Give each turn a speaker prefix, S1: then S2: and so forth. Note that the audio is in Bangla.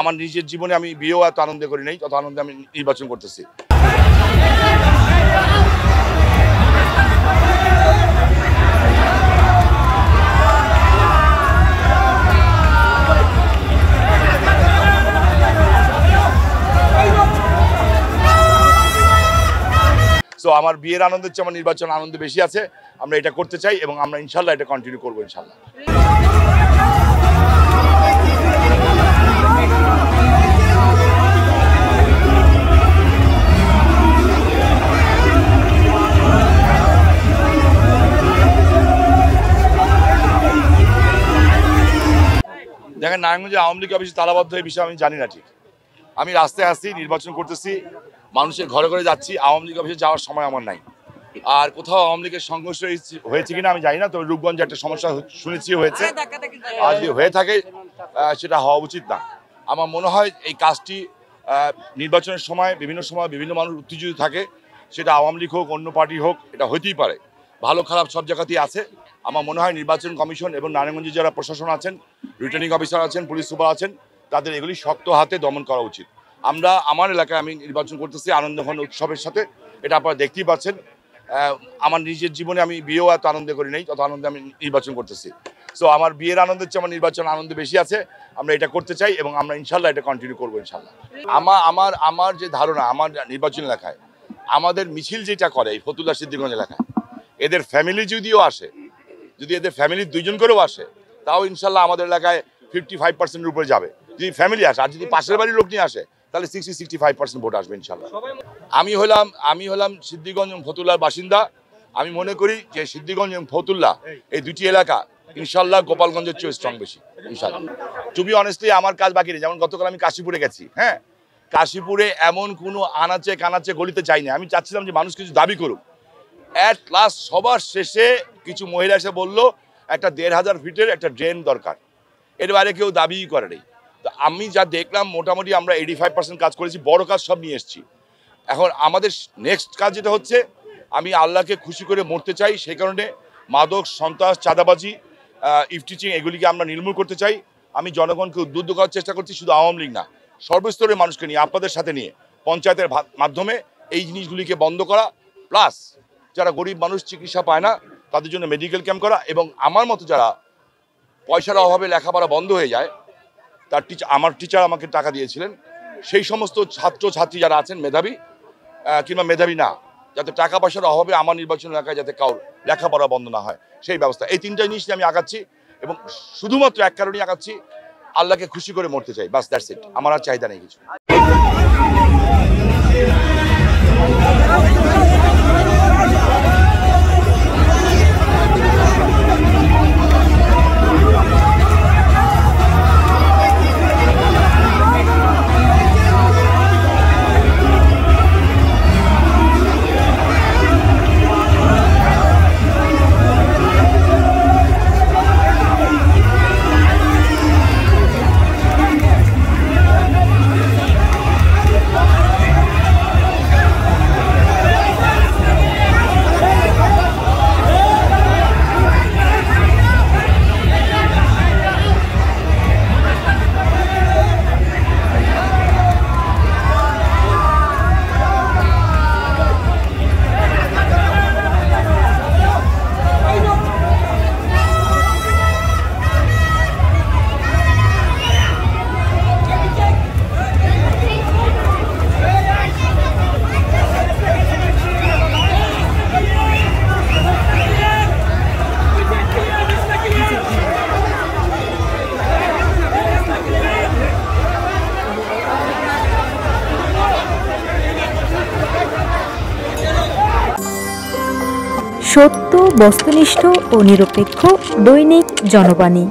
S1: আমার নিজের জীবনে আমি বিয়েও এত আনন্দে করি নাই, তত আনন্দে আমি নির্বাচন করতেছি। তো আমার বিয়ের আনন্দের চেয়ে আমার নির্বাচন আনন্দ বেশি আছে। আমরা এটা করতে চাই এবং আমরা ইনশাল্লাহ এটা কন্টিনিউ করবো ইনশাল্লাহ। দেখেন, নারায়ণগঞ্জে আওয়ামী লীগ অফিসে তালাবদ্ধ এই বিষয়ে আমি জানি না ঠিক। আমি রাস্তায় আসছি, নির্বাচন করতেছি, মানুষের ঘরে ঘরে যাচ্ছি, আওয়ামী লীগ অফিসে যাওয়ার সময় আমার নাই। আর কোথাও আওয়ামী লীগের সংঘর্ষ হয়েছে কিনা আমি জানি না, তবে রূপগঞ্জে একটা সমস্যা শুনেছি হয়েছে। আর যদি হয়ে থাকে সেটা হওয়া উচিত না। আমার মনে হয় এই কাজটি নির্বাচনের সময় বিভিন্ন মানুষ উত্তেজিত থাকে, সেটা আওয়ামী লীগ হোক অন্য পার্টি হোক, এটা হইতেই পারে। ভালো খারাপ সব জায়গাতেই আছে। আমার মনে হয় নির্বাচন কমিশন এবং নারায়ণগঞ্জে যারা প্রশাসন আছেন, রিটার্নিং অফিসার আছেন, পুলিশ সুপার আছেন, তাদের এগুলি শক্ত হাতে দমন করা উচিত। আমার এলাকায় আমি নির্বাচন করতেছি আনন্দঘন উৎসবের সাথে, এটা আপনারা দেখতেই পাচ্ছেন। আমার নিজের জীবনে আমি বিয়েও এত আনন্দে করি নাই, তত আনন্দে আমি নির্বাচন করতেছি। সো আমার বিয়ের আনন্দের চেয়ে আমার নির্বাচন আনন্দ বেশি আছে। আমরা এটা করতে চাই এবং আমরা ইনশাল্লাহ এটা কন্টিনিউ করবো ইনশাল্লাহ। আমার যে ধারণা, আমার নির্বাচন এলাকায় আমাদের মিছিল যেটা করে এই ফতুল্লা সিদ্দিকগঞ্জ এলাকায়, এদের ফ্যামিলি যদিও আসে, যদি এদের ফ্যামিলির 2 জন করেও আসে, তাও ইনশাল্লাহ আমাদের এলাকায় 55%-এর উপরে যাবে যদি ফ্যামিলি আসে। আর যদি পাশের বাড়ির লোক নিয়ে আসে তাহলে 60-65% ভোট আসবে ইনশাল্লাহ। আমি হলাম সিদ্দিকগঞ্জ এবং ফতুল্লার বাসিন্দা। আমি মনে করি যে সিদ্দিকগঞ্জ এবং ফতুল্লা এই দুটি এলাকা ইনশাল্লাহ গোপালগঞ্জের চেয়ে স্ট্রং বেশি ইনশাল্লাহ। টু বি অনেস্টলি আমার কাজ বাকি নেই। যেমন গতকাল আমি কাশীপুরে গেছি, হ্যাঁ, কাশীপুরে এমন কোনো আনাচে কানাচে গলিতে চাইনি। আমি চাচ্ছিলাম যে মানুষ কিছু দাবি করুক। অ্যাট লাস্ট সবার শেষে কিছু মহিলা এসে বললো একটা 1500 ফিটের একটা ড্রেন দরকার। এর বাইরে কেউ দাবিই করে নেই। তো আমি যা দেখলাম মোটামুটি আমরা 85% কাজ করেছি, বড় কাজ সব নিয়ে এসেছি। এখন আমাদের নেক্সট কাজ যেটা হচ্ছে, আমি আল্লাহকে খুশি করে মরতে চাই। সেই কারণে মাদক, সন্ত্রাস, চাঁদাবাজি, ইফটিচিং এগুলিকে আমরা নির্মূল করতে চাই। আমি জনগণকে উদ্বুদ্ধ করার চেষ্টা করছি, শুধু আওয়ামী লীগ না, সর্বস্তরের মানুষকে নিয়ে, আপনাদের সাথে নিয়ে, পঞ্চায়েতের মাধ্যমে এই জিনিসগুলিকে বন্ধ করা, প্লাস যারা গরিব মানুষ চিকিৎসা পায় না তাদের জন্য মেডিকেল ক্যাম্প করা, এবং আমার মতো যারা পয়সার অভাবে লেখাপড়া বন্ধ হয়ে যায়, আমার টিচার আমাকে টাকা দিয়েছিলেন, সেই সমস্ত ছাত্রছাত্রী যারা আছেন মেধাবী কিংবা মেধাবী না, যাতে টাকা পয়সার অভাবে আমার নির্বাচন এলাকায় যাতে কারোর লেখাপড়া বন্ধ না হয়, সেই ব্যবস্থা। এই 3টা জিনিস নিয়ে আমি আগাচ্ছি এবং শুধুমাত্র এক কারণেই আগাচ্ছি, আল্লাহকে খুশি করে মরতে চাই, বাস, দ্যাটস ইট। আমার আর চাহিদা নেই কিছু।
S2: সত্য, বস্তুনিষ্ঠ ও নিরপেক্ষ দৈনিক জনবাণী।